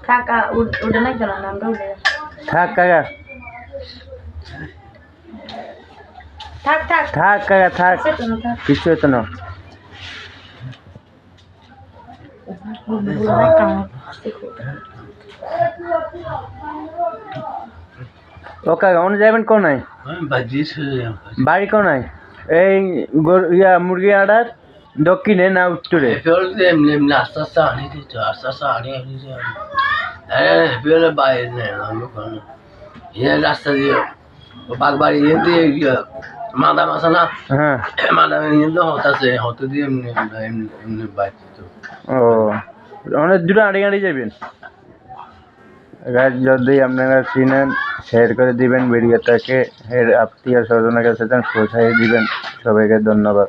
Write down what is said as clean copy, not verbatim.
কাকা উঠে নাই কেন নামটা উঠে থাক কাকা থাক থাক থাক কাকা থাক কিছু হতো না ও কাকা অন্য যাবেন কোন নাই বাড়ি কোন নাই এই ইয়া মুরগি আড়ার দক্ষিণে না উত্তরে আস্তে আস্তে আনি দিচ্ছ আস্তে আস্তে আনি বাইরে রাস্তা দিয়ে বাগবাড়ি দিয়ে মাদাম আছে না হ্যাঁ মাদামে হতাছে হতে দিয়ে এমনি বাইরে ও অনেক দূরে আড়ে আড়ে যাবেন গাছ যদি আপনারা চিনেন শেয়ার করে দিবেন ভিডিওটাকে এর আত্মীয় স্বজনের কাছে পৌঁছাই দিবেন সবাইকে ধন্যবাদ।